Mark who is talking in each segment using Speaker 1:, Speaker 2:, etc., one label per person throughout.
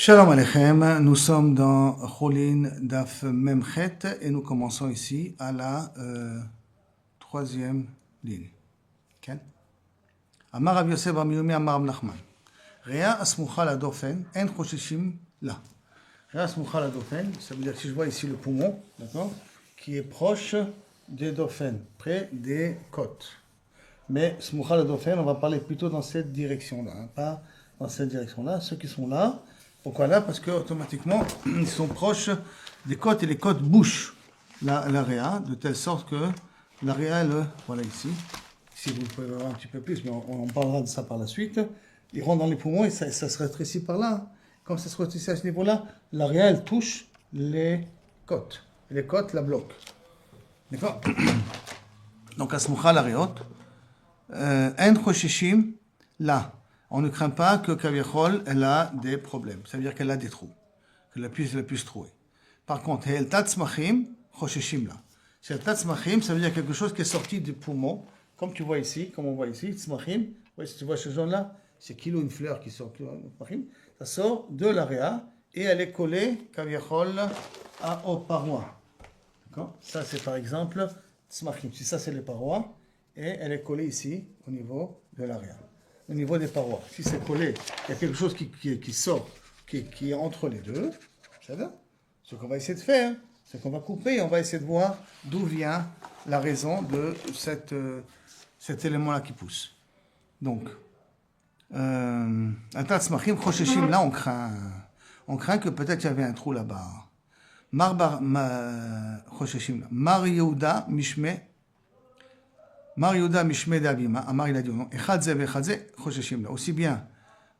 Speaker 1: Shalom Aleichem, nous sommes dans Cholin Daf Memchet et nous commençons ici à la troisième ligne. Ken? Amar Rav Yosef bar Miyumi Amar Rav Nachman. Rea asmucha la dofen, en choshishim la. Rea asmucha la dofen, ça veut dire que si je vois ici le poumon, d'accord, qui est proche des dofen, près des côtes. Mais smucha la dofen, on va parler plutôt dans cette direction-là, hein, pas dans cette direction-là. Ceux qui sont là. Pourquoi là? Parce qu'automatiquement, ils sont proches des côtes et les côtes bouchent l'area, de telle sorte que l'area, voilà ici, vous pouvez voir un petit peu plus, mais on en parlera de ça par la suite, ils rentrent dans les poumons et ça se rétrécit par là. Comme ça se rétrécit à ce niveau-là, l'area, elle touche les côtes. Et les côtes la bloquent. D'accord? Donc, asmucha l'areot, en choshishim là. On ne craint pas que Kaviachol, elle a des problèmes. Ça veut dire qu'elle a des trous. Qu'elle puisse trouer. Par contre, el tatzmachim, chosheshim là. C'est el tatzmachim, ça veut dire quelque chose qui est sorti du poumon. Comme tu vois ici, comme on voit ici, tzmachim. Ouais, si tu vois ce jaune-là, c'est kilo une fleur qui sort. Ça sort de l'area et elle est collée, Kaviachol, aux parois. D'accord? Ça, c'est par exemple tzmachim. Si ça, c'est les parois. Et elle est collée ici, au niveau de l'area. Au niveau des parois. Si c'est collé, il y a quelque chose qui sort, qui est entre les deux. Ça va? Ce qu'on va essayer de faire, c'est qu'on va couper et on va essayer de voir d'où vient la raison de cet élément-là qui pousse. Donc, là, on craint que peut-être il y avait un trou là-bas. Mar Yehuda Mishme. Mar Yehuda Mishme d'Abima, Amar il a dit non. Echadze vechadze chosheshim la. Aussi bien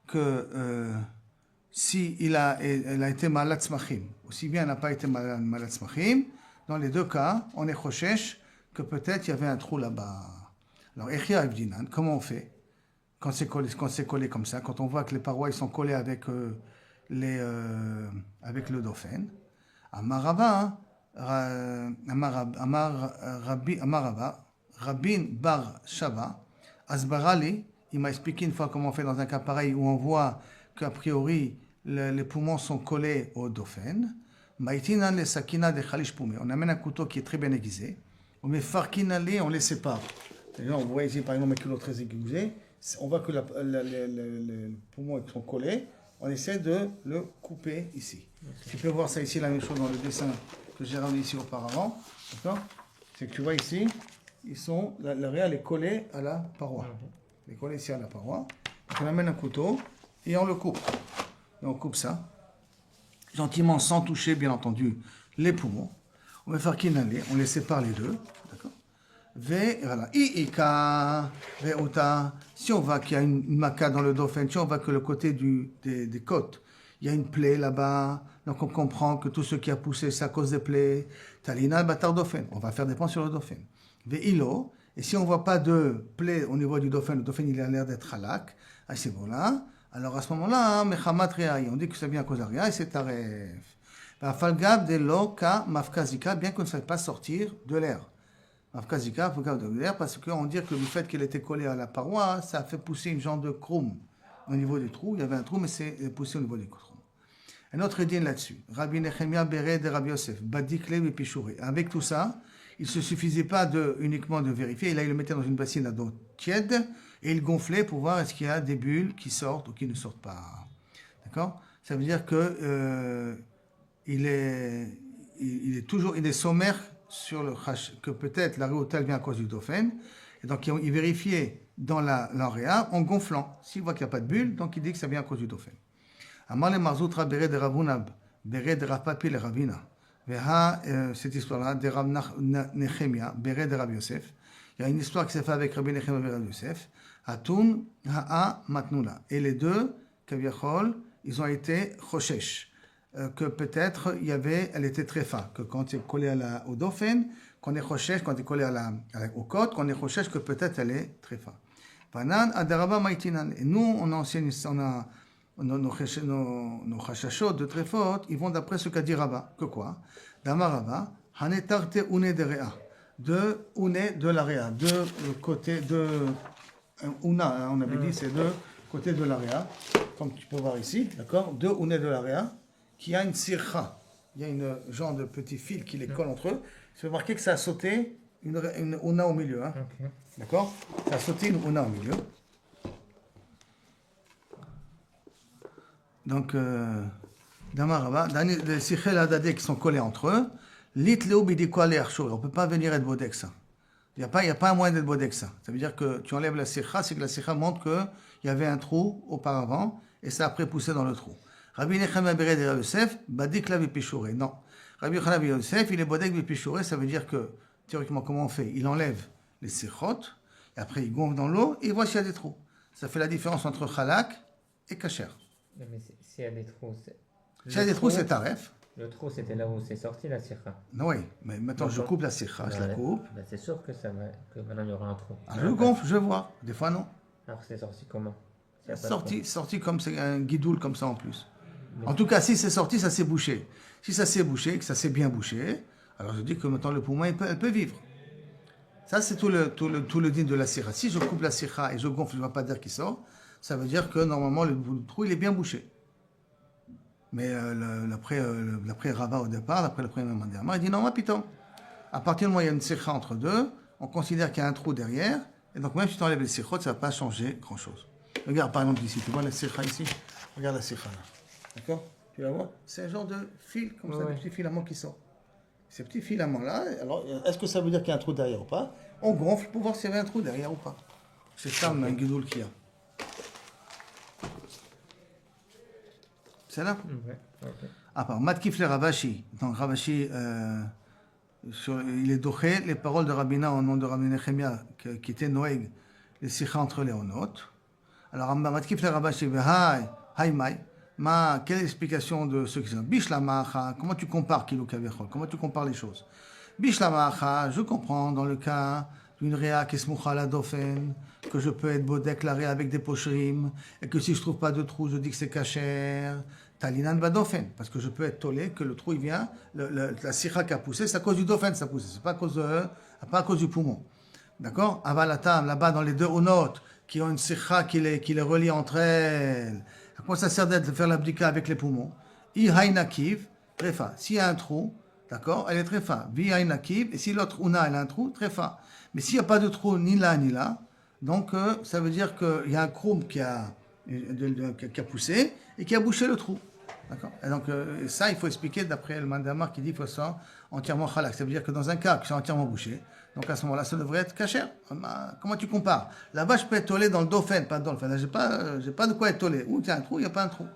Speaker 1: que si elle a été malade tzmachim, aussi bien elle n'a pas été malade tzmachim, dans les deux cas, on est choshesh que peut-être il y avait un trou là-bas. Alors, Echia Evdinan, comment on fait quand c'est collé comme ça, quand on voit que les parois ils sont collées avec le dauphin? Amar Rava, Rabin Bar Shava, Asbarali, il m'a expliqué une fois comment on fait dans un cas pareil où on voit qu'a priori les poumons sont collés au dauphin. Maïtinan le sakina de Khalish Poumé. On amène un couteau qui est très bien aiguisé. On met farkinali, on les sépare. On voit ici par exemple un kilo très aiguisé. On voit que les poumons sont collés. On essaie de le couper ici. Tu peux voir ça ici, la même chose dans le dessin que j'ai ramené ici auparavant. D'accord? C'est que tu vois ici. L'area est collée à la paroi. Elle est collée ici à la paroi. Donc on amène un couteau et on le coupe. Et on coupe ça, gentiment, sans toucher, bien entendu, les poumons. On va faire kinale, on les sépare les deux. D'accord? Voilà. Si on voit qu'il y a une maca dans le dauphin, si on voit que le côté des côtes, il y a une plaie là-bas, donc on comprend que tout ce qui a poussé, c'est à cause des plaies. Talina, batar dauphin. On va faire des points sur le dauphin. Et si on ne voit pas de plaie au niveau du dauphin, le dauphin il a l'air d'être halak, à ce moment-là, alors à ce moment-là, on dit que ça vient à cause de rien et c'est taref. Falgab de loka mafkazika, bien qu'on ne fasse pas sortir de l'air. Mafkazika, falgab de l'air, parce qu'on dit que le fait qu'elle était collée à la paroi, ça a fait pousser une genre de kroum au niveau du trou. Il y avait un trou, mais c'est poussé au niveau du trou. Un autre idée là-dessus. Rabbi Nechemia Bered de Rabbi Yosef, Badikle et Pishouré. Avec tout ça, il ne se suffisait pas uniquement de vérifier. Et là, il le mettait dans une bassine à d'eau tiède et il gonflait pour voir est-ce qu'il y a des bulles qui sortent ou qui ne sortent pas. D'accord? Ça veut dire que il est sommaire sur le que peut-être la réotale vient à cause du dauphin. Et donc, il vérifiait dans l'area en gonflant. S'il voit qu'il n'y a pas de bulles, donc il dit que ça vient à cause du dauphin. Amar le Marzoutra Bered de Ravunab, Bered de Rapapi le Ravina. Cette histoire-là, de Rav Nechemia, Bered de Rav Yosef. Il y a une histoire qui s'est faite avec Rabbi Nechemia et Rav Yosef. Atun Ha'a Matnula. Et les deux, Kaviachol, ils ont été choshesh. Que peut-être elle était très fin. Que quand c'est collé au dauphin, qu'on est choshesh, quand c'est collé aux côtes, qu'on est choshesh, que peut-être elle est très fin. Vanan Adaraba Maïtinan. Et nous, on enseigne, nos chachachot de Trefot, ils vont d'après ce qu'a dit Rabba. Que quoi? D'Amar Rabba, Hanetarte une de Réa. De une de la Réa. De côté de. Una, on avait dit, c'est de côté de l'area. comme tu peux voir ici, d'accord, deux Ouné de l'area, qui a une sircha. Il y a une genre de petit fil qui les colle entre eux. Tu peux remarquer que ça a sauté une Ouna au milieu. Hein.
Speaker 2: Ok.
Speaker 1: D'accord? Ça a sauté une Ouna au milieu. Donc, Damaraba, les Sichel Adadé qui sont collés entre eux, Lit Léobi on ne peut pas venir être bodek ça. Il n'y a pas un moyen d'être bodek ça. Ça veut dire que tu enlèves la Sicha, c'est que la Sicha montre qu'il y avait un trou auparavant et ça a après poussé dans le trou. Rabbi Nechama Bered et Rabbi Yosef, Badik la Vipichouré. Non. Rabbi Yochanan ben Yosef, il est bodek Vipichouré, ça veut dire que, théoriquement, comment on fait? Il enlève les Sichot, et après il gonfle dans l'eau, et il voit s'il y a des trous. Ça fait la différence entre Chalak et Kacher.
Speaker 2: Mais s'il y a des trous,
Speaker 1: S'il y a des trous, c'est Taref.
Speaker 2: Le trou, c'était là où c'est sorti la sirha.
Speaker 1: Non, oui, mais maintenant je coupe la Sicha, je la coupe.
Speaker 2: Ben, c'est sûr que maintenant il y aura un trou.
Speaker 1: Ah, je gonfle, je vois. Des fois, non.
Speaker 2: Alors c'est sorti comment?
Speaker 1: Sorti comme c'est un guidoule comme ça en plus. En tout cas, si c'est sorti, ça s'est bouché. Si ça s'est bouché, que ça s'est bien bouché, alors je dis que maintenant le poumon, elle peut vivre. Ça, c'est tout le din de la sirha. Si je coupe la sirha et je gonfle, je ne vois pas d'air qui sort, ça veut dire que normalement le trou, il est bien bouché. Mais l'après Rabat au départ, d'après le premier mandement, il dit non, piton. À partir du moment où il y a une sirha entre deux, on considère qu'il y a un trou derrière, et donc même si tu enlèves les sirhot, ça ne va pas changer grand-chose. Regarde par exemple ici, tu vois la sirha ici? Regarde la sirha là. D'accord? Tu la vois? C'est un genre de fil, comme ça, des petits filaments qui sortent. Ces petits filaments-là, alors est-ce que ça veut dire qu'il y a un trou derrière ou pas? On gonfle pour voir s'il y avait un trou derrière ou pas. C'est ça le guidoul qu'il y a. C'est là?
Speaker 2: Okay.
Speaker 1: À part Matkif le Ravashi. Donc Ravashi, il est doché les paroles de Rabbina au nom de Rabbi Nechemia, qui était Noeg, les sicha entre les onotes. Alors Matkif le Ravashi, Hai Mai. Quelle est l'explication de ce qui sont Bishlamacha, comment tu compares Kilo Kavechol? Comment tu compares les choses? Bishlamacha, je comprends dans le cas d'une réa qui se moucha la dofen, que je peux être bodek la réa avec des pocherim, et que si je trouve pas de trou, je dis que c'est kacher, talinan badofen, parce que je peux être tolé, que le trou il vient, la sirha qui a poussé, c'est à cause du dofen ça pousse, c'est pas à cause du poumon. D'accord? Avalatam, là-bas dans les deux onotes, qui ont une sirha qui les relie entre elles. À quoi ça sert de faire l'abdika avec les poumons? I hainakiv, trefa. S'il y a un trou, d'accord, elle est trefa. Vi hainakiv, et si l'autre una, elle a un trou, trefa. Mais s'il n'y a pas de trou ni là ni là, donc ça veut dire qu'il y a un kroum qui a poussé et qui a bouché le trou. D'accord? Et donc ça, il faut expliquer d'après le mandamar qui dit qu'il faut ça entièrement halak. Ça veut dire que dans un cas qui soit entièrement bouché, donc à ce moment-là, ça devrait être kasher. Comment tu compares? Là-bas, je peux être tolé dans le dofen, pas dans le dofen. J'ai pas de quoi être tolé. Où il y a un trou, il n'y a pas un trou.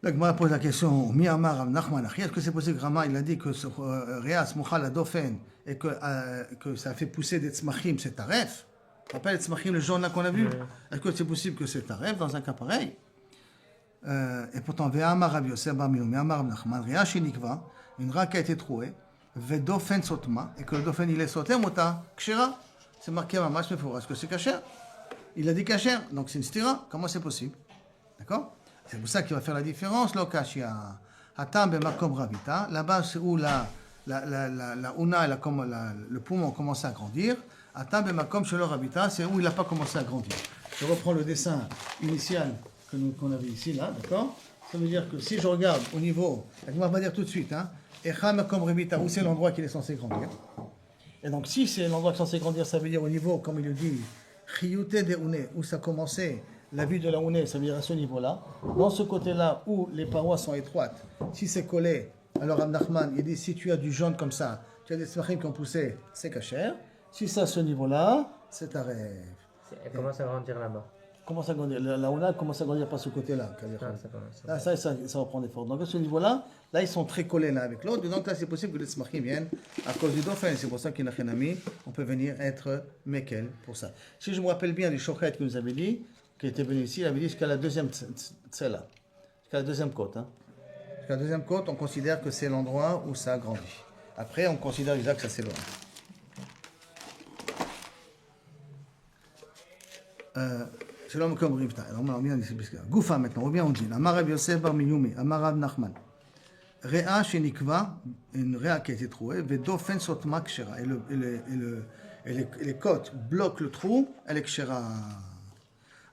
Speaker 1: Donc, moi, je pose la question, Miyamar Nachman, est-ce que c'est possible que Rama, il a dit que Réas, Mouchal, la dofen, et que ça fait pousser des tzmachim, c'est taref? Tu te rappelles les tzmachim, le jaune là qu'on a vu? Est-ce que c'est possible que c'est taref dans un cas pareil? Et pourtant, Ve'amar Rav Yosef bar Minu, Ve'amar Nachman, Réas Shenikva, une ra qui a été trouée, Ve'dofen sotma, et que le dofen il est sauté, mota, kshera. C'est marqué à Mamash Mefoura, est-ce que c'est kasher? Il a dit kasher, donc c'est une stira. Comment c'est possible? D'accord? C'est pour ça qu'il va faire la différence. Lokashia, Hatam Bemakom Ravita. Là-bas, c'est où la Una, le poumon commence à grandir. Hatam Bemakom Shelo Ravita, c'est où il n'a pas commencé à grandir. Je reprends le dessin initial qu'on avait ici, là, d'accord? Ça veut dire que si je regarde au niveau, on va dire tout de suite, hein, Echa Makom Ravita, où c'est l'endroit qu'il est censé grandir. Et donc, si c'est l'endroit qui est censé grandir, ça veut dire au niveau, comme il le dit, Chiyute de Une, où ça commençait. La vue de la Ouné, ça veut dire à ce niveau-là. Dans ce côté-là, où les parois sont étroites, si c'est collé, alors Rav Nachman, il dit, si tu as du jaune comme ça, tu as des smachim qui ont poussé, c'est kasher. Si c'est à ce niveau-là, c'est ta rêve.
Speaker 2: Elle commence à grandir là-bas.
Speaker 1: Commence à grandir. La Ouna commence à grandir par ce côté-là. Ça va prendre des forces. Donc à ce niveau-là, là, ils sont très collés l'un avec l'autre. Donc là, c'est possible que les smachim viennent à cause du dauphin. C'est pour ça qu'il y a un ami, on peut venir être mekel pour ça. Si je me rappelle bien du shochet que nous avait dit, qui était venu ici, il avait dit jusqu'à la deuxième tsela, jusqu'à la deuxième côte. Hein. Jusqu'à la deuxième côte, on considère que c'est l'endroit où ça a grandi. Après, on considère déjà que ça s'éloigne. Shalom comme Rivta. Alors on revient ici. Goufa maintenant, on revient au din. Amar Rav Yosef bar Minyumi, Amar Rav Nachman. Réa shenikva, une réa qui a été trouée, vedofen sotma kshera. Et les côtes bloquent le trou, elle est kshera.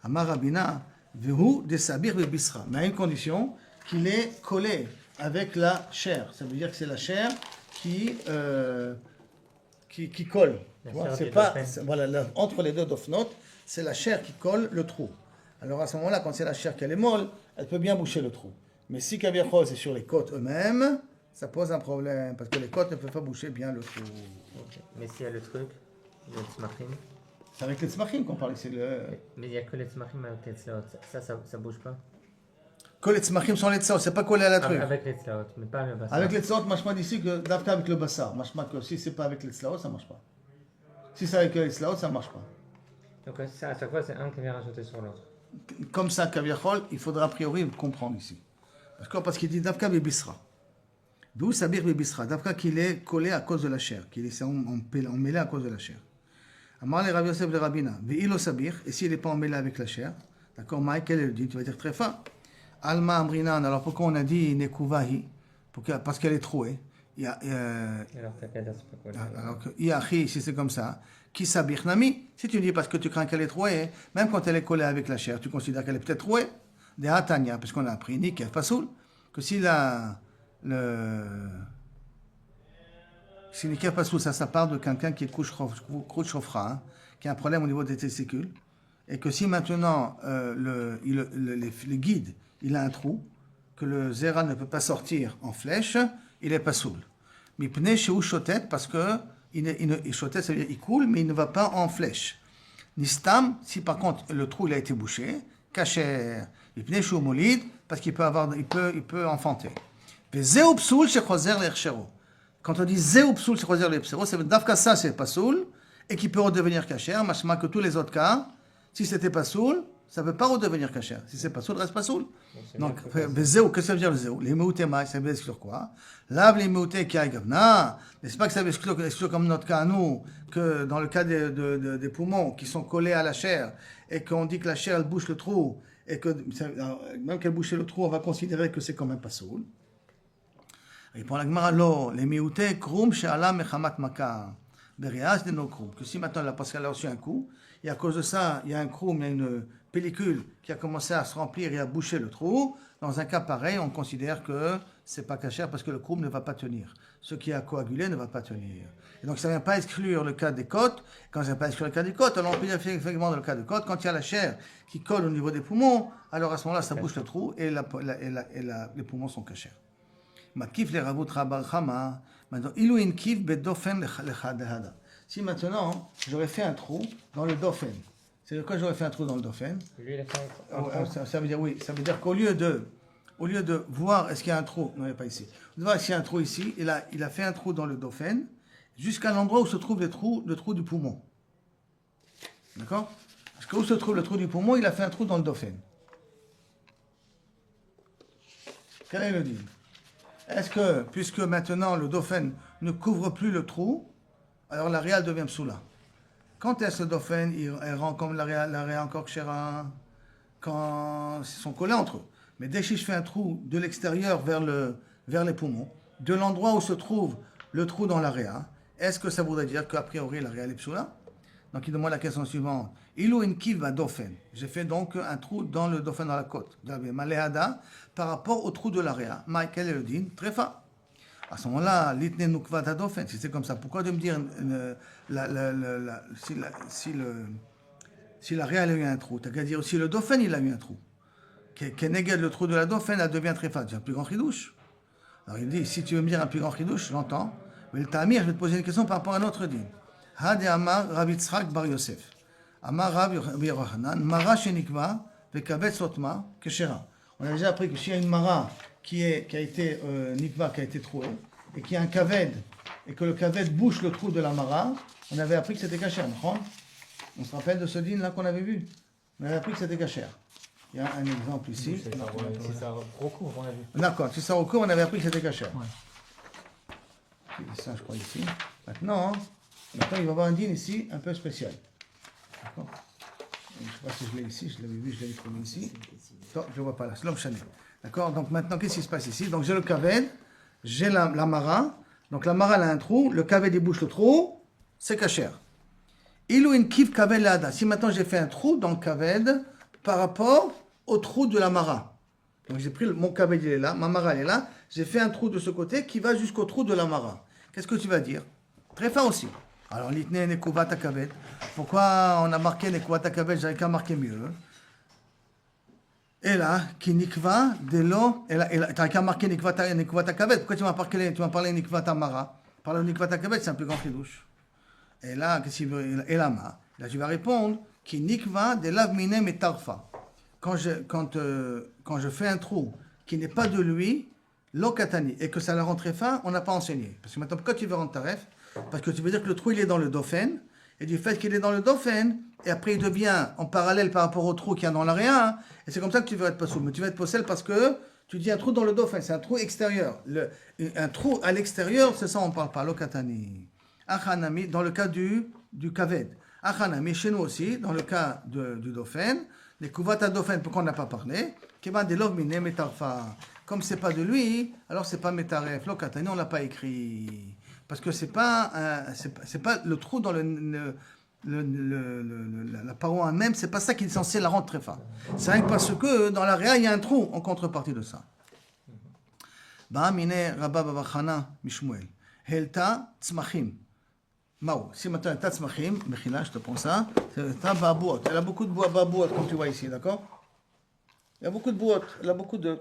Speaker 1: Amar Rabina, Vehu de sabir bebisra. Mais à une condition qu'il est collé avec la chair. Ça veut dire que c'est la chair qui colle.
Speaker 2: La
Speaker 1: Tu vois,
Speaker 2: chair
Speaker 1: c'est
Speaker 2: du
Speaker 1: pas,
Speaker 2: dauphin.
Speaker 1: voilà, entre les deux dofnot, c'est la chair qui colle le trou. Alors à ce moment-là, quand c'est la chair qui est molle, elle peut bien boucher le trou. Mais si Kaviachol c'est sur les côtes eux-mêmes, ça pose un problème parce que les côtes ne peuvent pas boucher bien le trou.
Speaker 2: Ok. Mais s'il y a le truc, le tzmachim.
Speaker 1: C'est avec les tzmachim qu'on parle. C'est
Speaker 2: Mais il n'y a que les tzmachim avec les tzlaot. Ça bouge pas.
Speaker 1: que les tzmachim sont les tzlaot, c'est pas collé à la truc.
Speaker 2: Avec les tzlaot, mais pas le bassar.
Speaker 1: Avec les tzlaot, machma d'ici que d'afka avec le bassar. Machma que si c'est pas avec les tzlaot, ça marche pas. Si c'est avec les tzlaot, ça marche pas.
Speaker 2: Donc ça, à chaque fois, c'est un qui vient rajouter sur l'autre.
Speaker 1: Comme ça, Kaviachol, il faudra a priori comprendre ici. Parce qu'il dit Davka bebisra. D'où sabir bebisra. Davka qu'il est collé à cause de la chair, qu'il est emmêlé à cause de la chair. Amar le Rav Yosef le Rabina. Ve'ilo sabir. Et s'il n'est pas emmêlé avec la chair, d'accord, Michael le dit, tu vas dire très fin. Alma amrinan. Alors pourquoi on a dit nekuvahi? Parce qu'elle est trouée.
Speaker 2: Alors t'as qu'à dire c'est pas quoi.
Speaker 1: Alors que Iachi, si c'est comme ça, qui sabir nami, si tu dis parce que tu crains qu'elle est trouée, même quand elle est collée avec la chair, tu considères qu'elle est peut-être trouée, des hatania, parce qu'on a appris, ni qu'elle fasoul, que si si Niker Pasoul, ça part de quelqu'un qui est couche chauffra, hein, qui a un problème au niveau des testicules, et que si maintenant le guide, il a un trou, que le zéra ne peut pas sortir en flèche, il est Pasoul. Mais pnei chez chotet, parce que chotet, ça veut dire il coule, mais il ne va pas en flèche. Nistam, si par contre le trou il a été bouché, kacher, il pnei chez molid, parce qu'il peut enfanter. Zéopsoul chez choser l'erchero. Quand on dit zéopsoul chez choser l'erchero, ça veut dire d'afka ça c'est Pasoul, et qui peut redevenir kacher, machma que tous les autres cas, si c'était Pasoul, ça ne peut pas redevenir kacher. Si c'est Pasoul, reste Pasoul. Donc, zéo, qu'est-ce que ça veut dire le zéo? Les meutés maïs, ça veut exclure quoi? Lave les meutés qui aillent gavna. N'est-ce pas que ça veut exclure comme notre cas à nous, que dans le cas des poumons qui sont collés à la chair, et qu'on dit que la chair, elle bouche le trou, et que même qu'elle bouche le trou, on va considérer que c'est quand même Pasoul. Répond la Gemara, lo, les meutés, krum, she'ala, mechamat maka. Berias de nos krum. Que si maintenant, parce qu'elle a reçu un coup, et à cause de ça, il y a un krum, il y a une pellicule qui a commencé à se remplir et à boucher le trou, dans un cas pareil, on considère que c'est pas cachère parce que le krum ne va pas tenir. Ce qui a coagulé ne va pas tenir. Et donc ça ne vient pas exclure le cas des côtes. Quand ça ne vient pas exclure le cas des côtes, alors on peut dire effectivement dans le cas des côtes, quand il y a la chair qui colle au niveau des poumons, alors à ce moment-là, ça bouche le trou et les poumons sont cachères. Makif le ravut rabarchama, maintenant ilouin kif bedofen lechadehada. Si maintenant j'aurais fait un trou dans le dauphin, c'est quoi j'aurais fait un trou dans le dauphin?
Speaker 2: Lui, il a fait
Speaker 1: Ça veut dire oui, ça veut dire qu'au lieu de voir est-ce qu'il y a un trou, non il n'y a pas ici, de voir s'il y a un trou ici, il a fait un trou dans le dauphin jusqu'à l'endroit où se trouve le trou du poumon. D'accord? Parce que où se trouve le trou du poumon, il a fait un trou dans le dauphin. Quel est le dit? Est-ce que, puisque maintenant le dauphin ne couvre plus le trou, alors la réal devient psoula? Quand est-ce que le dauphin, il rend comme la réal encore kshera? Quand ils sont collés entre eux. Mais dès que je fais un trou de l'extérieur vers les poumons, de l'endroit où se trouve le trou dans la réa, est-ce que ça voudrait dire qu'a priori la réal est psoula? Donc il demande la question suivante. Ilou in kiva dauphin. J'ai fait donc un trou dans le dauphin dans la côte. Maléada par rapport au trou de la réa. Michael le dit, très fin. À ce moment-là, l'itne nukvata dauphin, si c'est comme ça, pourquoi de me dire si la réa a eu un trou? T'as qu'à dire aussi le dauphin il a eu un trou. Keneged le trou de la dauphin, elle devient très fat. C'est un plus grand chidouche. Alors il dit, si tu veux me dire un plus grand chidouche, j'entends. Mais le tamir, je vais te poser une question par rapport à notre din. Hade Amar Rav Yitzchak Bar Yosef. Amar Rav Yochanan, Mara shenikva vekavet sotma keshera. On a déjà appris que s'il y a une mara qui a été nikva, qui a été trouée, et qu'il y a un kaved, et que le kaved bouche le trou de la mara, on avait appris que c'était kasher. On se rappelle de ce din là qu'on avait vu. On avait appris que c'était kasher. Il y a un exemple ici.
Speaker 2: Si ça recouvre, on a vu.
Speaker 1: D'accord, si ça recouvre, on avait appris que c'était kasher. C'est ça, je crois, ici. Maintenant, il va y avoir un din ici un peu spécial. D'accord? Je ne sais pas si je l'ai ici, je l'avais vu, je l'avais trouvé ici. Non, je ne le vois pas là, c'est l'homme chané. D'accord? Donc maintenant, qu'est-ce qui se passe ici? Donc j'ai le kaved, j'ai la mara. Donc la mara, elle a un trou, le kaved débouche le trou, c'est kasher. Ilou in kif kaved lada. Si maintenant j'ai fait un trou dans le kaved par rapport au trou de la mara. Donc j'ai pris mon kaved, il est là, ma mara elle est là, j'ai fait un trou de ce côté qui va jusqu'au trou de la mara. Qu'est-ce que tu vas dire? Très fin aussi. Alors, l'itne nekuvat kaved. Pourquoi on a marqué nekuvat kaved? J'avais qu'à marquer mieux. Et là, qui nikva de l'eau, et là, t'as qu'à marquer nekuvat kaved. Pourquoi tu m'as parlé nekuvat mara? Parler de nekuvat kaved, c'est un plus grand chidouche. Et là, qu'est-ce qu'il veut? Et là, là, tu vas répondre qui nikva de lavmine metarfa. Quand je fais un trou qui n'est pas de lui, l'okatani, et que ça la rend très fin, on n'a pas enseigné. Parce que maintenant, pourquoi tu veux rendre taref? Parce que tu veux dire que le trou, il est dans le dauphin, et du fait qu'il est dans le dauphin, et après il devient en parallèle par rapport au trou qu'il y a dans l'area, et c'est comme ça que tu veux être possédé. Mais tu vas être possédé parce que tu dis un trou dans le dauphin, c'est un trou extérieur. Un trou à l'extérieur, c'est ça, on ne parle pas, l'okatani. Achanami, dans le cas du kaved. Achanami, chez nous aussi, dans le cas du dauphin, les kuvata dauphin, pourquoi on n'a pas parlé? Comme c'est pas de lui, alors c'est pas metaref. Lokatani, on l'a pas écrit. Parce que c'est pas le trou dans la paroi même, c'est pas ça qui est censé la rendre très fin. C'est rien que parce que dans l'area, il y a un trou en contrepartie de ça. Ba'amine Rabba Babachana Mishmuel. Helta Tzmachim. Mao. Si maintenant elle a tzmachim, Mechila, je te prends ça, c'est un babouot. Elle a beaucoup de babouot, comme tu vois ici, d'accord? Il y a beaucoup de boîtes, elle a beaucoup de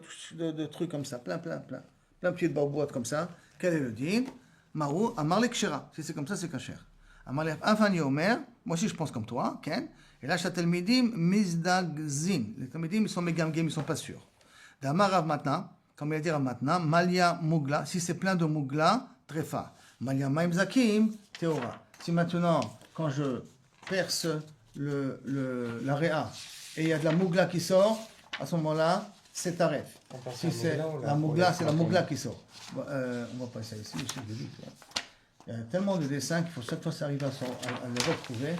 Speaker 1: trucs comme ça, plein de petites babouot comme ça. Quel est le din? Mao, Amarle Kshera. Si c'est comme ça, c'est kasher. Amarle Afani Omer, moi aussi je pense comme toi, Ken. Et là, Shatelmidim Mizdagzin. Les Talmidim, ils sont mégamgem, ils sont pas sûrs. D'Amar Rav Matna, comme il a dit Rav Matna, Malia Mugla, si c'est plein de Mugla, Trefa. Malia Maim Zakim, Théora. Si maintenant, quand je perce la réa et il y a de la mougla qui sort, à ce moment-là, c'est taref. Si c'est la mougla, c'est la mougla qui sort. On va passer ici, je sais que il y a tellement de dessins qu'il faut chaque fois s'arriver à les retrouver,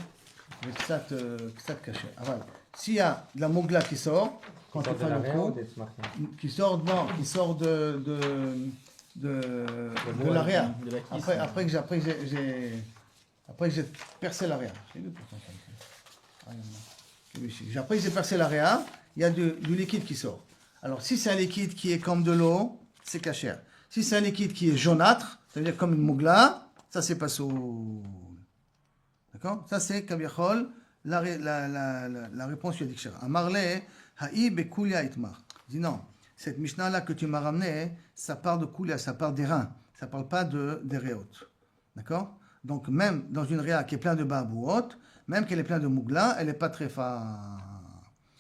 Speaker 1: mais ça te cacher. Ah, voilà. S'il y a de la mougla qui sort, quand tu fais le trou, qui sort de l'area. Après que j'ai percé l'area. Après que j'ai percé l'area, il y a du liquide qui sort. Alors si c'est un liquide qui est comme de l'eau, c'est kasher. Si c'est un liquide qui est jaunâtre, ça veut dire comme une mougla, ça c'est pas soul. D'accord? Ça c'est kaviachol, la réponse du dictionnaire. Amarle, ha'i bekulia itmar. Dis non. Cette Mishnah-là que tu m'as ramenée, ça part de Koulia, ça part des reins. Ça ne parle pas des réot. D'accord? Donc, même dans une réa qui est pleine de babouot, même qu'elle est pleine de mougla, elle n'est pas tréfa.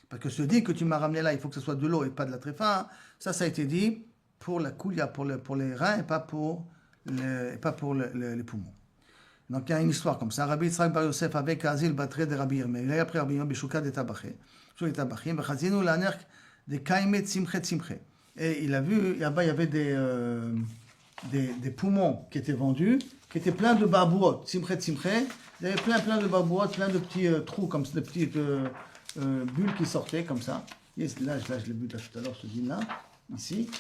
Speaker 1: Parce que ce dit que tu m'as ramené là, il faut que ce soit de l'eau et pas de la tréfa. Ça a été dit pour la Koulia, pour les reins et pas pour les poumons. Donc, il y a une histoire comme ça. Rabbi Yitzhak Bar Yosef avec Azil Batre de Rabbi Yirmeh. Il a appris Rabbi Yirmeh Bishuka de Tabaché. Sur les Tabachim. Bechazinu l'anerk des kaimet tzimche. Et il a vu, là-bas, il y avait des poumons qui étaient vendus, qui étaient pleins de babouot, tzimche. Il y avait plein de babouot, plein de petits trous, comme de petites bulles qui sortaient, comme ça. Et là, je l'ai vu tout à l'heure, ce din-là, ici.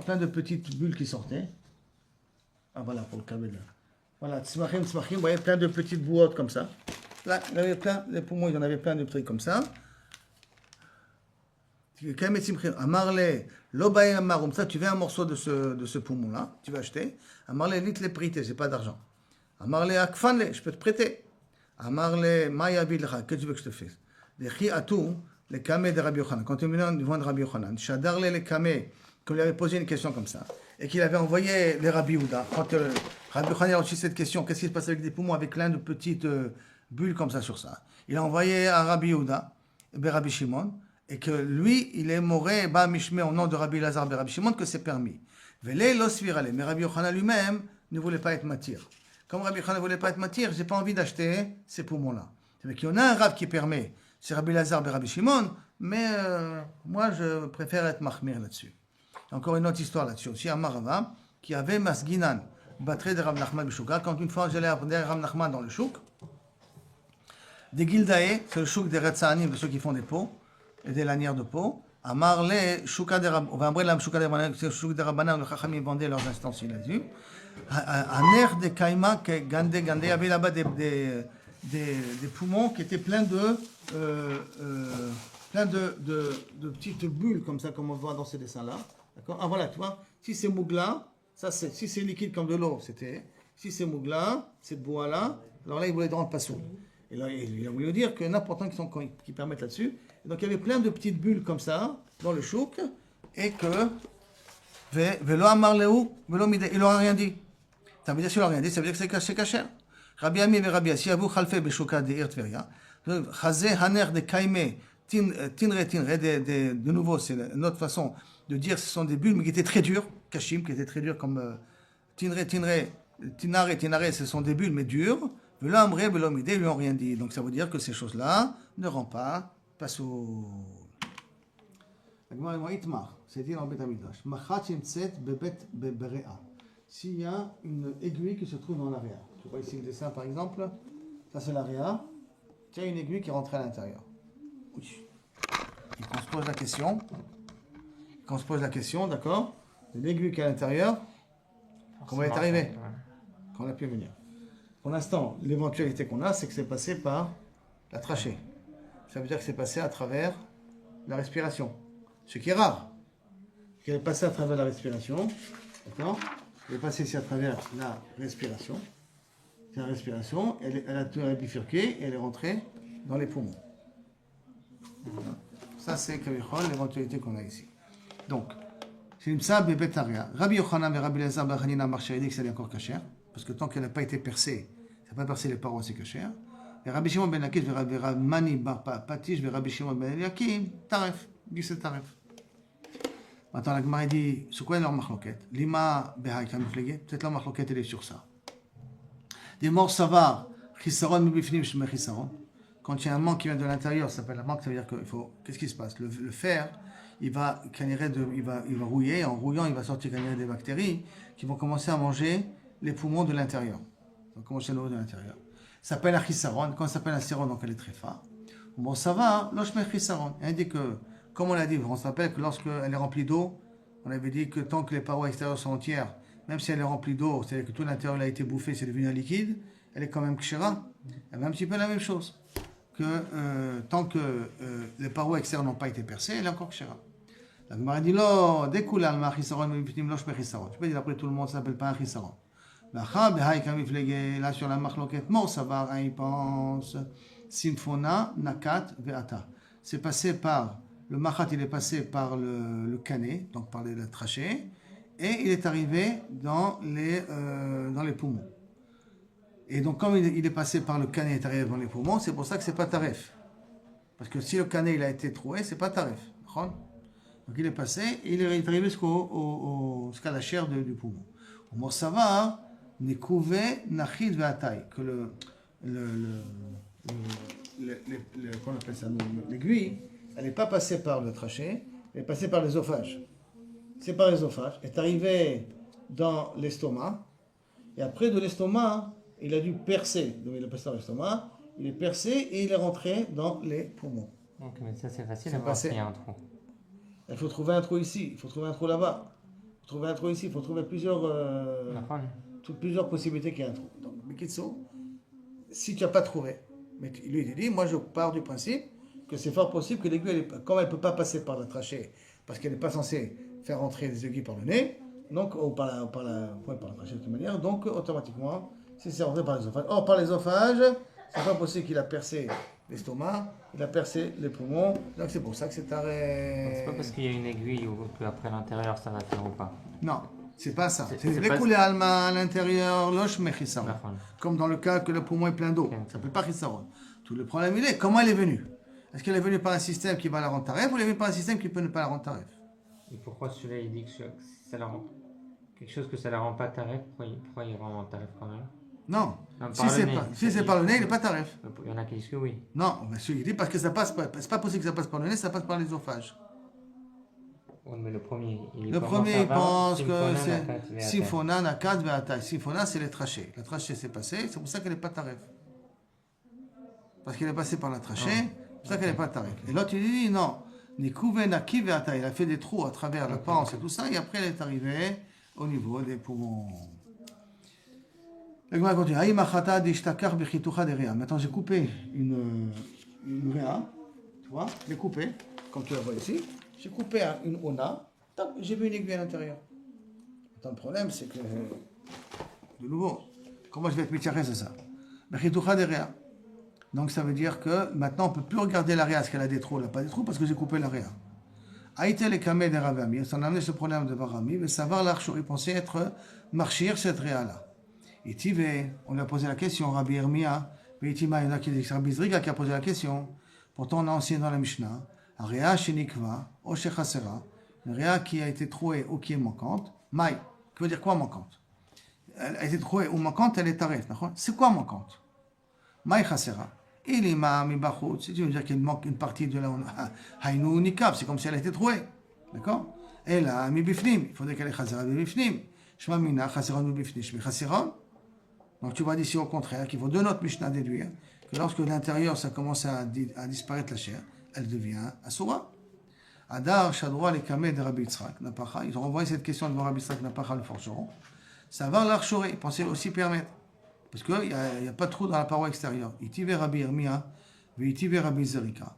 Speaker 1: Plein de petites bulles qui sortaient. Ah, voilà, pour le kabel là. Voilà, tzmachim, vous voyez, plein de petites bouottes comme ça. Là, il y avait plein, les poumons, il y en avait plein de trucs comme ça. Amarle, l'obaï amarum, ça tu veux un morceau de ce poumon-là, tu vas acheter. Amarle, lit les prêter, j'ai pas d'argent. Amarle, akfanle, je peux te prêter. Amarle, maya bilcha, que tu veux que je te fasse? Les chi atou, les kamé de Rabbi Yochanan. Quand tu me devant Rabbi Yochanan, shadarle les kamé, qu'on lui avait posé une question comme ça, et qu'il avait envoyé les Rabbi Yehuda. Quand Rabbi Yochanan a reçu cette question, qu'est-ce qui se passe avec des poumons avec plein de petites bulles comme ça sur ça? Il a envoyé à Rabbi Yehuda, Rabbi Shimon, et que lui, il est moré, ba mishme, au nom de Rabbi Lazar, Rabbi Shimon, que c'est permis. Vele lo svirale. Mais Rabbi Yochanan lui-même ne voulait pas être matir. Comme Rabbi Yochanan ne voulait pas être matir, j'ai pas envie d'acheter ces poumons-là. C'est-à-dire qu'il y en a un rab qui permet, c'est Rabbi Lazar, Rabbi Shimon, mais moi, je préfère être mahmir là-dessus. Encore une autre histoire là-dessus aussi, à Marava, qui avait Masginan, battre de Rav Nachman Bishouka. Quand une fois j'allais apprendre Rav Nachman dans le chouk, des Gildae, c'est le chouk des Retzanim, de ceux qui font des pots, et des lanières de peau. Amarle, Chouka de Rabbanan, on va embrasser la Chouka de Rabbanan, c'est le Chouk de Rabbanan, le Chachamim vendait leurs instances là-dessus. Un air de Kaima, Gandé, il y avait là-bas des poumons qui étaient pleins plein de petites bulles comme ça, comme on voit dans ces dessins-là. D'accord? Ah voilà, tu vois, si c'est mougla, si c'est liquide comme de l'eau, c'était. Si c'est mougla, cette bois-là, alors là, il voulait rendre pas sourd. Et là, il a voulu dire que n'importe qui permettent là-dessus. Et donc, il y avait plein de petites bulles comme ça, dans le chouk, et que. Velo amar lehu, velo mideh. Il n'aura rien dit. Ça veut dire qu'il n'aura rien dit, ça veut dire que c'est caché. Rabbi Ami et Rabbi Assi, Abu Khalfe Beshoka de Irtveria. Chazé Haner de Kaime, Tinre, de nouveau, c'est une autre façon de dire ce sont des bulles, mais qui étaient très dures, Kashim, qui étaient très dures comme Tinare, ce sont des bulles, mais dures. Velo amre, velo mideh, ils n'ont rien dit. Donc ça veut dire que ces choses-là ne rendent pas sous. C'est dit dans le Beth Amidrash. Machat Shemtset Bebet Berea. S'il y a une aiguille qui se trouve dans l'area. Tu vois ici le dessin par exemple. Ça c'est l'area. Il y a une aiguille qui est rentrée à l'intérieur. Oui. Et qu'on se pose la question, d'accord? L'aiguille qui est à l'intérieur, comment elle est arrivée? Quand on a pu venir. Pour l'instant, l'éventualité qu'on a, c'est que c'est passé par la trachée. Ça veut dire que c'est passé à travers la respiration. Ce qui est rare. Elle est passée à travers la respiration. D'accord? Elle est passée ici à travers la respiration. C'est la respiration. Elle a bifurqué et elle est rentrée dans les poumons. Voilà. Ça, c'est l'éventualité qu'on a ici. Donc, c'est une sable et bétaria. Rabbi Yochanan et Rabbi Elazar ben Hanina marchaient dit que c'est encore cachère. Parce que tant qu'elle n'a pas été percée, ça n'a pas percé les parois, c'est cachère. Et Rabbi Shimon ben Lakish et Rabbi Mani bar Patish et Rabbi Shimon ben Eliakim, taref. Dit c'est taref. Maintenant, la Gemara dit, c'est quoi leur machloket? Lima behai kamiflege? Peut-être leur machloket, elle est sur ça. Des morts savar, chisaron mibifnim shme chisaron. Quand il y a un manque qui vient de l'intérieur, ça s'appelle un manque, ça veut dire qu'il faut. Qu'est-ce qui se passe? Le fer, il va rouiller. En rouillant, il va sortir des bactéries qui vont commencer à manger les poumons de l'intérieur. Ils vont commencer à nourrir de l'intérieur. Ça s'appelle un chisaron. Quand ça s'appelle un siron, donc elle est très forte. Bon, ça va, l'oshme chisaron. Il dit que. Comme on l'a dit, on se rappelle que lorsqu'elle est remplie d'eau, on avait dit que tant que les parois extérieures sont entières, même si elle est remplie d'eau, c'est-à-dire que tout l'intérieur a été bouffé, c'est devenu un liquide, elle est quand même kshira. Elle a un petit peu la même chose. Que tant que les parois externes n'ont pas été percées, elle est encore kshira. La Gemara dit, lo, découlal ma chisaron, losh me chisaron. Tu peux dire, après tout le monde ne s'appelle pas un chisaron. Là, sur la marloquette, mort, ça va, il pense, Symphona, Nakat, Veata. C'est passé par. Le machat, il est passé par le canet, donc par la trachée, et il est arrivé dans les poumons. Et donc, comme il est passé par le canet et est arrivé dans les poumons, c'est pour ça que c'est pas taref. Parce que si le canet il a été troué, c'est pas taref. Donc, il est passé et il est arrivé jusqu'à la chair du poumon. Au mot ça va, nekouvé nachid ve'atay, que qu'on appelle ça, l'aiguille. Elle n'est pas passée par le trachée, elle est passée par l'œsophage. C'est par l'œsophage. Elle est arrivée dans l'estomac, et après de l'estomac, il a dû percer. Donc il est passé dans l'estomac, il est percé et il est rentré dans les poumons.
Speaker 2: Donc, mais ça, c'est facile à voir s'il y a un trou.
Speaker 1: Il faut trouver un trou ici, il faut trouver un trou là-bas, il faut trouver un trou ici, il faut trouver plusieurs possibilités qu'il y ait un trou. Donc, Mikitso, si tu n'as pas trouvé, mais lui il dit, moi je pars du principe que c'est fort possible que l'aiguille, comme elle ne peut pas passer par la trachée, parce qu'elle n'est pas censée faire rentrer les aiguilles par le nez, donc, ou par la trachée de toute manière, donc automatiquement, si c'est rentré par l'œsophage. Or, par l'œsophage, c'est pas possible qu'il a percé l'estomac, il a percé les poumons, donc c'est pour ça que c'est arrêt.
Speaker 2: C'est pas parce qu'il y a une aiguille ou qu'après l'intérieur ça va faire ou pas.
Speaker 1: Non, c'est pas ça.
Speaker 2: C'est
Speaker 1: les coulées alma à l'intérieur, loche mais chisaron. Comme dans le cas que le poumon est plein d'eau, ça peut pas chisaron. Tout le problème il est, comment elle est venue? Est-ce qu'elle est venue par un système qui va la rendre taref ou elle est venue par un système qui peut ne pas la rendre taref?
Speaker 2: Et pourquoi celui-là il dit que ça la rend quelque chose que ça la rend pas taref, pourquoi il rend taref quand même?
Speaker 1: Non, si c'est par le nez, il n'est pas taref.
Speaker 2: Il y en a qui disent que oui.
Speaker 1: Non, monsieur, il dit parce que ça passe pas, c'est pas possible que ça passe par le nez, ça passe par l'œsophage.
Speaker 2: Oui, mais le premier,
Speaker 1: il pense que c'est Symphona, Nakat, Ve'atay. Symphona, c'est les trachées. La trachée s'est passée, c'est pour ça qu'elle n'est pas taref. Parce qu'elle est passée par la trachée, c'est pour ça qu'elle n'est pas taref. Et l'autre, il dit non. Nikouve, Naki, Ve'atay. Il a fait des trous à travers la panse et tout ça, et après, elle est arrivée au niveau des poumons. La Gemara continue. Maintenant, j'ai coupé une réa. Tu vois, je l'ai coupé, comme tu le vois ici. J'ai coupé une ona, j'ai vu une aiguille à l'intérieur. Attends, le problème, c'est que, de nouveau, comment je vais être mityares de ça? Donc ça veut dire que maintenant on ne peut plus regarder l'area, est-ce qu'elle a des trous, elle n'a pas des trous, parce que j'ai coupé l'area. Aïté les kamé des Ravami, ça a amené ce problème de Varami, mais savoir l'archor, il pensait être marchir cette réa-là. Et Tivé, on lui a posé la question, Rabbi Hermia, Veitima, il y en a qui disent Rabbi Zriga qui a posé la question. Pourtant on a enseigné dans la Mishnah, Area shenikva, o shechasera, une réa qui a été trouée ou qui est manquante, Maï, qui veut dire quoi manquante? Elle a été trouée ou manquante, elle est taref, c'est quoi manquante? Maï chasera. Il est ma mi bachut, si tu veux dire qu'il manque une partie de la haïnou nikab, c'est comme si elle était trouée. D'accord? Et là, mi bifnim, il faudrait qu'elle ait chasera mi bifnim. Shma mina, chasera mi bifnim, shmi chasera. Donc tu vois d'ici au contraire qu'il faut de notre Mishnah déduire que lorsque l'intérieur ça commence à disparaître la chair, elle devient asura. Adar, Shadroa, les kameh de Rabbi Yitzhak, Napacha, ils ont envoyé cette question devant Rabbi Yitzhak, Napacha, le forgeron. Ça va l'archorer, ils pensaient aussi permettre. Parce qu'il n'y a pas de trou dans la paroi extérieure. Itivé Rabbi Hermia, Itivé Rabbi Zerika.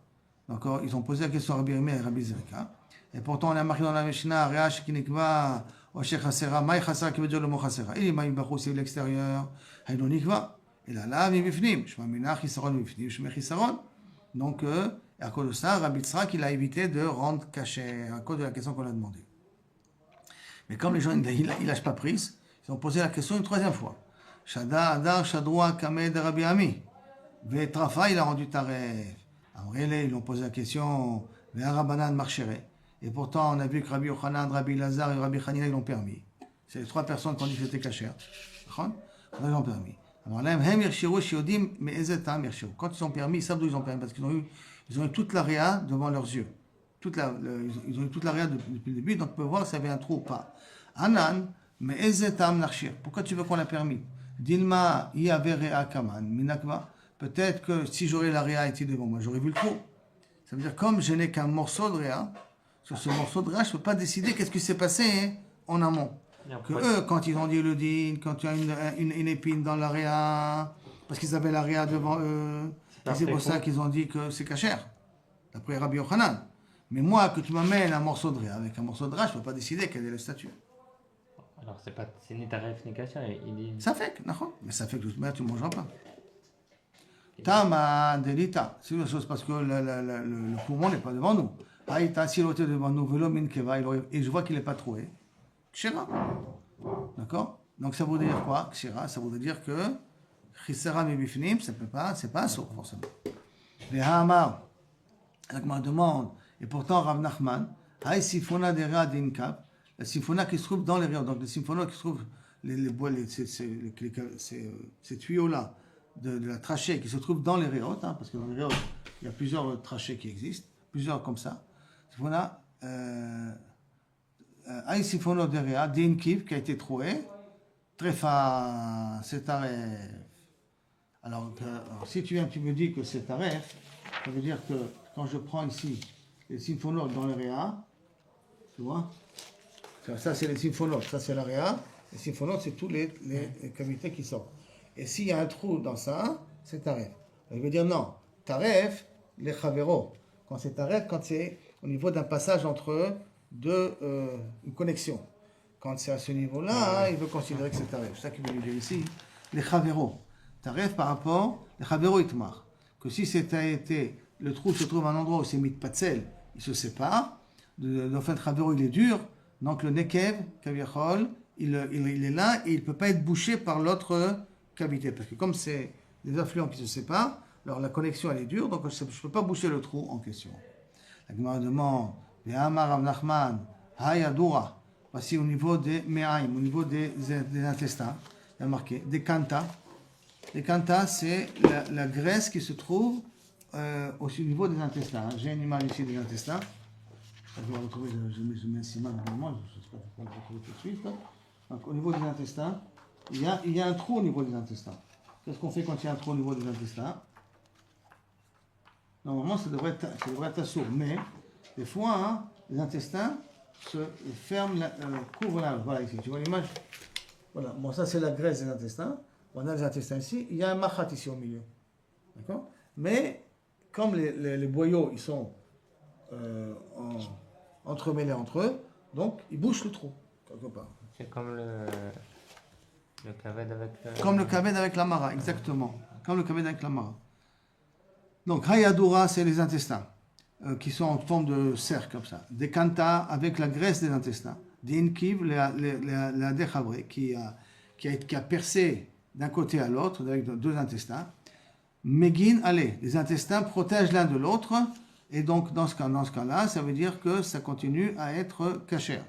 Speaker 1: D'accord, ils ont posé la question à Rabbi Hermia et Rabbi Zerika. Et pourtant, on a marqué dans la Mishnah, Reach Kinikva, Oshech Hasera, Maï Hasera, qui veut dire le mot Hasera. Il est Maï Bachou, c'est l'extérieur, Haïnou Nikva. Et là, là, mi bifnim, Shma Minach, Hisaron, mi bifnim, Shma Hisaron. Donc, à cause de ça, Rabbi Yitzhak, il a évité de rendre caché, à cause de la question qu'on a demandé. Mais comme les gens, ils ne lâchent pas prise, ils ont posé la question une troisième fois. Shada Adar Shadroa Kamed Rabbi Ami. Vetrafa, il a rendu taref. Amrele, ils lui ont posé la question. Ve'arabanan marchere. Et pourtant, on a vu que Rabbi Yochanan, Rabbi Lazar et Rabbi Hanina, ils l'ont permis. C'est les trois personnes qui ont dit que c'était cachère. Ils l'ont permis. Alors là, hem yirshiru shiodim me'ezetam yirshiru. Quand ils ont permis, ils savent d'où ils ont permis, parce qu'ils ont eu toute l'area devant leurs yeux. Ils ont eu toute l'area depuis le début, donc ils peuvent voir s'il y avait un trou ou pas. Anan, me'ezetam narshir. Pourquoi tu veux qu'on l'a permis? Dilma yaverea kaman minakva. Peut-être que si j'aurais la réa été devant moi, j'aurais vu le trou. Ça veut dire comme je n'ai qu'un morceau de réa, sur ce morceau de réa, je ne peux pas décider qu'est-ce qui s'est passé en amont. Que eux, quand ils ont dit le din, quand il y a une épine dans la réa, parce qu'ils avaient la réa devant eux, et c'est pour ça qu'ils ont dit que c'est cachère, d'après Rabbi Yochanan. Mais moi, que tu m'amènes un morceau de réa avec un morceau de réa, je ne peux pas décider quel est le statut.
Speaker 2: Alors c'est ni taref ni kasher, il dit.
Speaker 1: Ça fait que, mais ça fait que tu ne mangeras pas. Tama delita, c'est une chose parce que le poumon n'est pas devant nous. Aïta, s'il était devant nous, velo min keva, et je vois qu'il n'est pas troué. Kshira. D'accord? Donc ça voudrait dire quoi? Kshira, ça voudrait dire que chisera mi bifnim, c'est pas un sourd, forcément. Les hamar, la demande, et pourtant Rav Nachman, haï sifona de rea d'inkab, la symphona qui se trouve dans les réaux, donc les symphonas qui se trouvent, ces tuyaux-là, de la trachée qui se trouve dans les réaux, parce que dans les réaux, il y a plusieurs trachées qui existent, plusieurs comme ça. On a un symphono de réa, d'inkiv, qui a été trouvé, tréfa, c'est taref. Alors, si tu me dis que c'est taref, ça veut dire que quand je prends ici les symphonos dans les réa, tu vois, ça c'est les symphonotes, ça c'est l'area. Les symphonotes, c'est toutes les cavités qui sortent. Et s'il y a un trou dans ça, c'est taref. Il veut dire non, taref, les chaveros. Quand c'est taref, quand c'est au niveau d'un passage entre une connexion. Quand c'est à ce niveau-là, il veut considérer que c'est taref. C'est ça qu'il veut lui dire ici. Les chaveros. Taref par rapport, les chaveros itmar. Que si le trou se trouve à un endroit où c'est mitpatzel, il se sépare. En fait, le chavero, il est dur. Donc le nekev, kaviachol, il est là et il ne peut pas être bouché par l'autre cavité. Parce que comme c'est des affluents qui se séparent, alors la connexion elle est dure, donc je ne peux pas boucher le trou en question. La Gemara demande, Ve'amar Rav Nachman, Hayadura, voici au niveau des me'aim, au niveau des intestins, il y a marqué, des kanta. Les kanta, c'est la graisse qui se trouve au niveau des intestins. J'ai une image ici des intestins. Je vais retrouver, je mets un ciment normalement, je ne sais pas pourquoi je vais retrouver tout de suite. Donc, au niveau des intestins, il y a un trou au niveau des intestins. Qu'est-ce qu'on fait quand il y a un trou au niveau des intestins? Normalement, ça devrait être assourd, mais des fois, les intestins se ferment, couvrent là. Voilà ici, tu vois l'image? Voilà, bon, ça c'est la graisse des intestins. On a les intestins ici, il y a un machat ici au milieu. D'accord? Mais comme les boyaux, ils sont entremêlés entre eux, donc ils bouchent le trou, quelque part.
Speaker 2: C'est comme le kaved avec...
Speaker 1: Comme le kaved avec la mara, exactement. Comme le kaved avec la mara. Donc, hayadura, c'est les intestins, qui sont en forme de cercle, comme ça. Des kanta, avec la graisse des intestins. Des inkiv, la dechabre, qui a percé d'un côté à l'autre, avec deux intestins. Megin, allez, les intestins protègent l'un de l'autre, et donc dans ce cas-là, ça veut dire que ça continue à être cachère.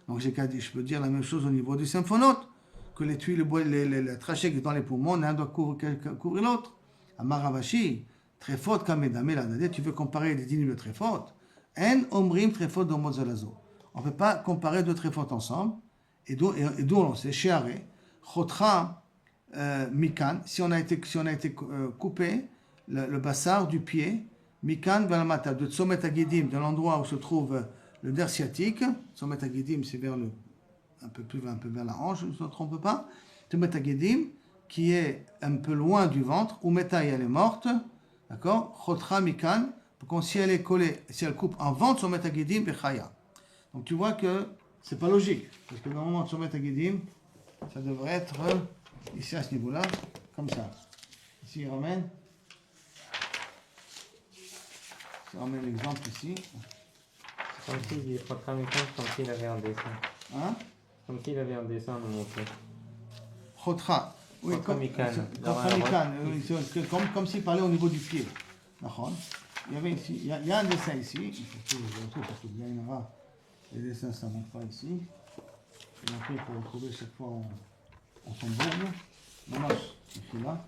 Speaker 1: Donc je peux dire la même chose au niveau du symphonote, que les tuyaux, la trachée qui est dans les poumons, l'un doit couvrir l'autre. Amaravashi, très faute kamedame la tu veux comparer les dîmes de très faute. En omrim très faute d'omozalazo. On ne peut pas comparer deux très fautes ensemble, et d'où on sait, sheare, chotra, mikan, si on a été coupé le bassar du pied, mikan velamata, de tsomet agidim, de l'endroit où se trouve le nerf sciatique. Tsomet agidim, c'est vers un peu vers la hanche, je ne me trompe pas. Tsomet agidim, qui est un peu loin du ventre, où meta elle est morte, d'accord. Chotra mikan, donc si elle est collée, si elle coupe en ventre, tsomet agidim bechaya. Donc tu vois que c'est pas logique, parce que normalement tsomet agidim, ça devrait être ici à ce niveau-là, comme ça. Ici, il ramène l'exemple ici.
Speaker 2: C'est comme s'il dit comme s'il avait un dessin.
Speaker 1: Hein?
Speaker 2: Comme s'il avait un dessin à nous montrer.
Speaker 1: Chotra. Oui, comme s'il parlait au niveau du pied. Il y avait ici, il y a un dessin ici. Il faut que je retrouve parce qu'il y en aura. Les dessins, ça ne monte pas ici. Et après, il faut retrouver chaque fois en son bourbe. Dommage, ici là.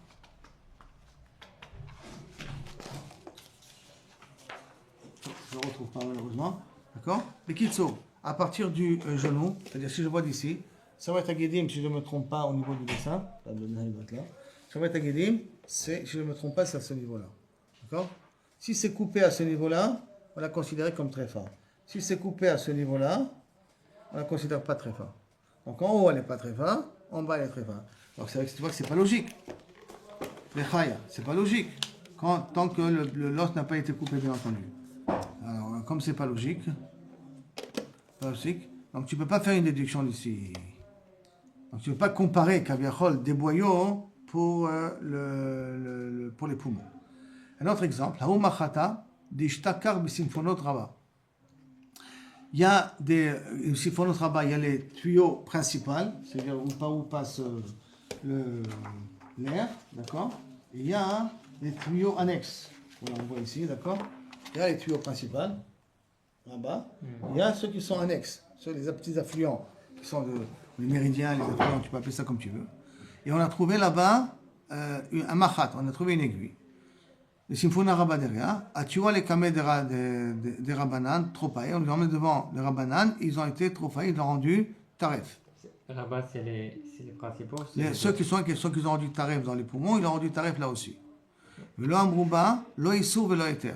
Speaker 1: Je ne le retrouve pas malheureusement. D'accord? Les kitso, à partir du genou, c'est-à-dire si je vois d'ici, ça va être à Guédim, si je ne me trompe pas au niveau du dessin. Ça va être à Guédim, si je ne me trompe pas, c'est à ce niveau-là. D'accord? Si c'est coupé à ce niveau-là, on l'a considéré comme très fort. Si c'est coupé à ce niveau-là, on ne la considère pas très fort. Donc en haut, elle n'est pas très fort, en bas, elle est très fort. Donc c'est vrai que tu vois que ce n'est pas logique. Les chaya, c'est pas logique. Tant que l'os n'a pas été coupé, bien entendu. Alors, comme c'est pas logique, donc tu ne peux pas faire une déduction d'ici. Donc tu ne peux pas comparer Kaviachol des boyaux pour les poumons. Un autre exemple, Haumachata, d'Ishtakar bisimfonot Rabba. Il y a des simfonot Rabba, il y a les tuyaux principaux, c'est-à-dire où passe l'air, d'accord? Et il y a les tuyaux annexes. Voilà, on voit ici, d'accord? Il y a les tuyaux principaux, là-bas. Il y a ceux qui sont annexes, les petits affluents, qui sont les méridiens, les affluents, tu peux appeler ça comme tu veux. Et on a trouvé là-bas un machat, on a trouvé une aiguille. Le Symphona Rabba derrière, tu vois les kamés des Rabbanan, tropaïs, on les emmène devant les Rabbanan, ils ont été tropaïs, ils ont rendu taref.
Speaker 2: Rabat, c'est les principaux.
Speaker 1: Ceux qui ont rendu taref dans les poumons, ils ont rendu taref là aussi. Velo amrouba, lo issour velo éther.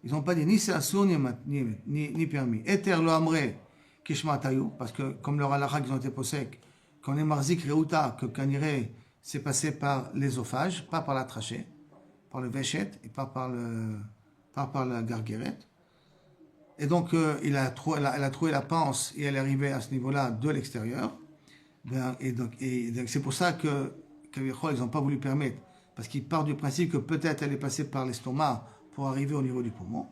Speaker 1: Ils n'ont pas dit ni c'est assour ni permis. Éther lo amré kishmatayou, parce que comme leur halakha qu'ils ont été possèques, qu'on est marzik reuta, que kaniré c'est passé par l'ésophage, pas par la trachée, par le véchet et pas par la garguerette. Et donc elle a trouvé la panse et elle est arrivée à ce niveau-là de l'extérieur. Et donc c'est pour ça que ils n'ont pas voulu permettre, parce qu'ils partent du principe que peut-être elle est passée par l'estomac pour arriver au niveau du poumon.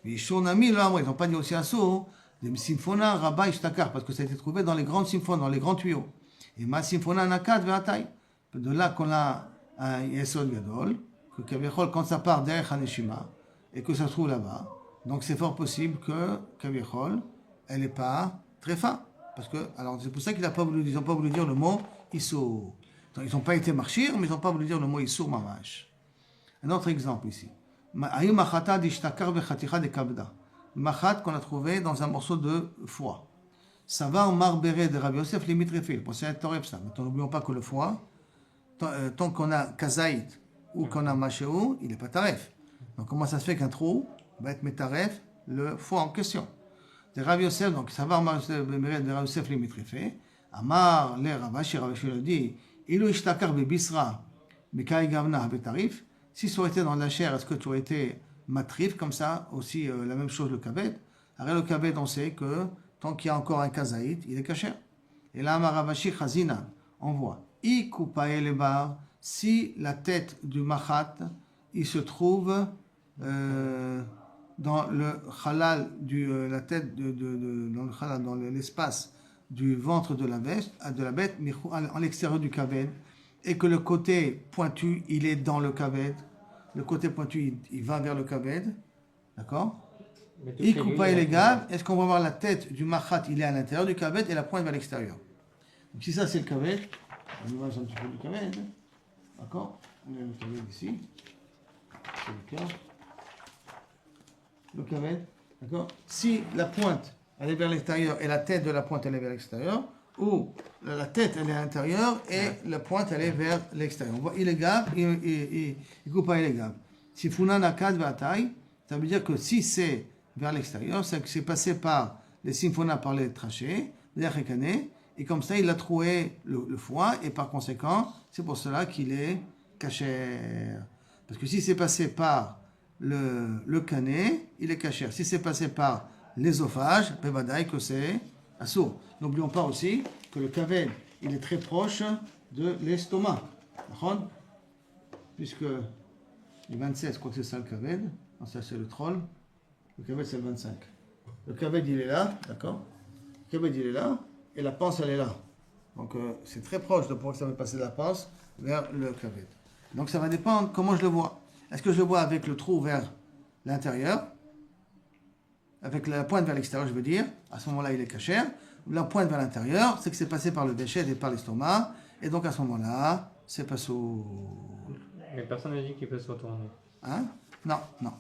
Speaker 1: Mais Shonami, là, ils n'ont pas dit aussi un saut, des symphona, Rabba, Ishtakar, parce que ça a été trouvé dans les grandes symphones, dans les grands tuyaux. Et ma symphona nakat ve'atay. De là qu'on a un Yesod Gadol, que quand ça part derrière Haneshima, et que ça se trouve là-bas, donc c'est fort possible que Kavichol, elle n'est pas très fin. Parce que, alors c'est pour ça qu'ils n'ont pas voulu dire le mot Issour. Ils n'ont pas été marchir, mais ils n'ont pas voulu dire le mot Issour mamash. Un autre exemple ici. Ayum machata d'ishtakar vechaticha de kabda. Machat qu'on a trouvé dans un morceau de foie. Ça va en marbéré de Rabbi Yosef limite refil. Pour ça, mais n'oublions pas que le foie, tant qu'on a kazaït ou qu'on a machéou, il n'est pas taref. Donc comment ça se fait qu'un trou va être métaref le foie en question? De Rabbi Yosef, donc ça va en marbéré de Rabbi Yosef limite refil. Amar le Ravashi, Ravashi le dit, ilu ishtakar bebisra, mikai gavna betarif. Si ça aurait été dans la chair, est-ce que tu aurais été matrif, comme ça, aussi la même chose le kaved. Alors le kaved, on sait que tant qu'il y a encore un kazaït, il est caché. Et là, Maravashi Chazina, on voit, I kupae le bar, si la tête du machat, il se trouve dans le halal, la tête dans le halal, dans l'espace du ventre de la bête, en l'extérieur du kaved, et que le côté pointu, il est dans le kaved. Le côté pointu, il va vers le kaved. D'accord? I kupae le gab, est-ce qu'on va voir la tête du machat, il est à l'intérieur du kaved et la pointe vers l'extérieur. Donc si ça c'est le kaved, on image un petit peu du kaved. D'accord? On a le kaved ici. C'est le cas. Le kaved. D'accord? Si la pointe elle est vers l'extérieur et la tête de la pointe elle est vers l'extérieur, ou la tête elle est à l'intérieur et la pointe elle est vers l'extérieur. On voit il est gab, il coupe pas il est gab. Si funan akad v'atay, ça veut dire que si c'est vers l'extérieur, c'est que c'est passé par les symphona par les trachées, et comme ça il a trouvé le foie et par conséquent c'est pour cela qu'il est caché. Parce que si c'est passé par le canet, il est caché. Si c'est passé par l'ésophage, bevadaï que c'est assourd. N'oublions pas aussi que le kaved, il est très proche de l'estomac. Puisque le 27, je crois que c'est ça le kaved. Non, ça c'est le troll. Le kaved c'est le 25. Le kaved il est là, d'accord? Le kaved il est là, et la panse elle est là. Donc c'est très proche de pouvoir que ça va passer de la panse vers le kaved. Donc ça va dépendre comment je le vois. Est-ce que je le vois avec le trou vers l'intérieur, avec la pointe vers l'extérieur, je veux dire, à ce moment-là il est caché. La pointe vers l'intérieur, c'est que c'est passé par le déchet et par l'estomac, et donc à ce moment-là, c'est pas sous.
Speaker 2: Mais personne n'a dit qu'il peut se retourner.
Speaker 1: Hein? Non, non.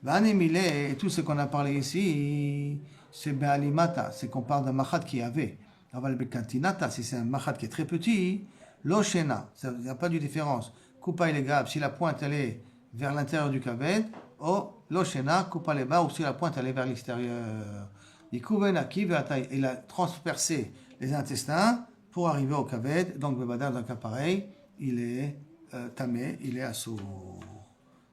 Speaker 1: Et tout ce qu'on a parlé ici, c'est Be'alimata, c'est qu'on parle d'un machat qui avait. Aval Bekantinata, si c'est un machat qui est très petit, Loshena, il n'y a pas de différence. Coupa les gab, si la pointe elle est vers l'intérieur du kaved, ou Loshena, coupa les bas, ou si la pointe elle est vers l'extérieur. Il a transpercé les intestins pour arriver au kaved, donc Bebada, dans un cas pareil, il est tamé, il est assourd.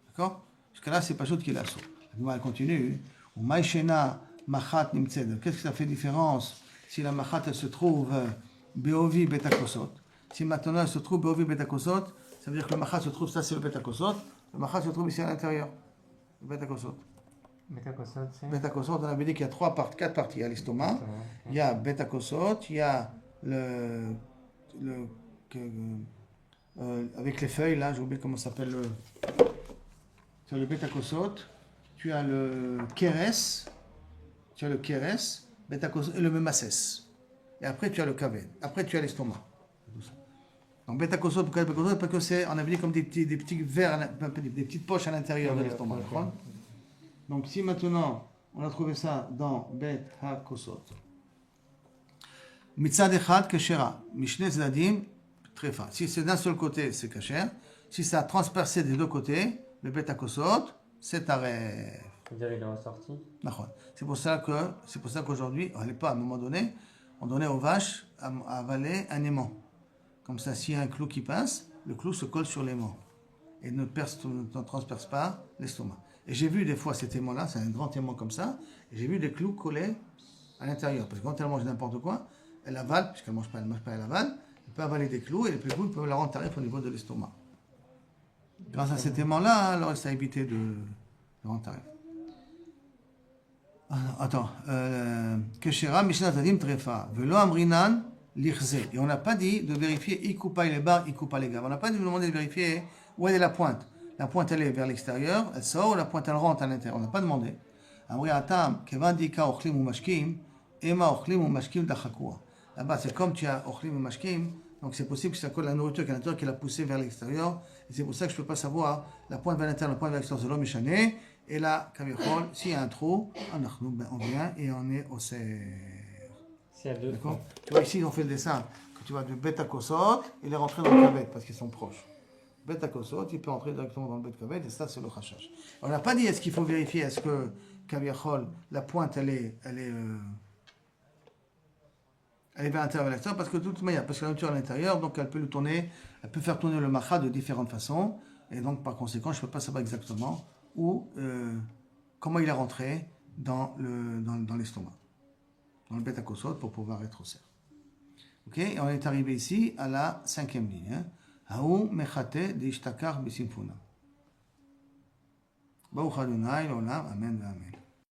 Speaker 1: D'accord? Jusqu'à là, c'est pas chose qu'il est assourd. Elle continue. Ou Maïshena, Machat Nimtzed. Qu'est-ce que ça fait différence si la Machat elle se trouve Beovi Betakosot? Si maintenant elle se trouve Beovi Betakosot, ça veut dire que le Machat se trouve, ça c'est le Betakosot, le Machat se trouve ici à l'intérieur. Le Betakosot.
Speaker 2: Betakosot, c'est
Speaker 1: Betakosot, on avait dit qu'il y a quatre parties. Il y a l'estomac, il y a Betakosot, il y a avec les feuilles, là, j'ai oublié comment ça s'appelle tu as le Betakosot, tu as le Keres, Betakosot et le Memasses. Et après tu as le Kaved. Après tu as l'estomac. Donc Betakosot, parce que c'est, on avait dit comme des petits verres, des petites poches à l'intérieur de l'estomac. Donc si maintenant on a trouvé ça dans Betakosot. Mitzad echad keshera, mishne tzadim trefa. Si c'est d'un seul côté, c'est kasher. Si ça a transpercé des deux côtés, le Betakosot, c'est taref.
Speaker 2: C'est-à-dire il est ressorti.
Speaker 1: C'est pour ça qu'aujourd'hui, à l'époque, à un moment donné, on donnait aux vaches à avaler un aimant. Comme ça, s'il y a un clou qui passe, le clou se colle sur l'aimant et ne transperce pas l'estomac. Et j'ai vu des fois cet aimant-là, c'est un grand aimant comme ça, et j'ai vu des clous collés à l'intérieur. Parce que quand elle mange n'importe quoi, elle avale, puisqu'elle ne mange pas, elle avale, elle peut avaler des clous, et les clous peuvent la rendre tarif au niveau de l'estomac. Grâce à cet aimant-là, alors ça a évité de rendre tarif. Attends, Keshera, Mishnah Tadim Trefa, Velo Amrinan, Lichze. Et on n'a pas dit de vérifier Ikupa les bar, Ikupa les gav. On n'a pas dit de demander de vérifier où est la pointe. La pointe elle est vers l'extérieur, elle sort, la pointe elle rentre à l'intérieur. On n'a pas demandé. Amri Atam, Kevandika Ochlim ou Mashkim, Ema Ochlim ou Mashkim Dachakua. Là-bas, c'est comme tu as Ochlim ou Mashkim, donc c'est possible que ça colle la nourriture qui est à l'intérieur, qu'elle a poussé vers l'extérieur. Et c'est pour ça que je ne peux pas savoir la pointe vers l'intérieur, la pointe vers l'extérieur, c'est l'homme échané. Et là, s'il y a un trou, on vient et on est au serre.
Speaker 2: C'est à deux.
Speaker 1: D'accord? Tu vois, ici, on fait le dessin. Que tu vois de Betakosot, il est rentré dans le kaved parce qu'ils sont proches. Betakosot, il peut entrer directement dans le Bet-Kaved et ça, c'est le chashash. On n'a pas dit est-ce qu'il faut vérifier, est-ce que Kaviachol, la pointe, elle est vers l'intérieur et l'extérieur, parce que de toute manière, parce que la nourriture à l'intérieur, donc elle peut faire tourner le macha de différentes façons, et donc par conséquent, je ne peux pas savoir exactement ou comment il est rentré dans l'estomac, dans le bêta kosot pour pouvoir être au cerf. Ok, et on est arrivé ici à la 5e ligne. Haou mechate d'ishtakar besimfuna. Baruch Adonai l'olam, amen, amen.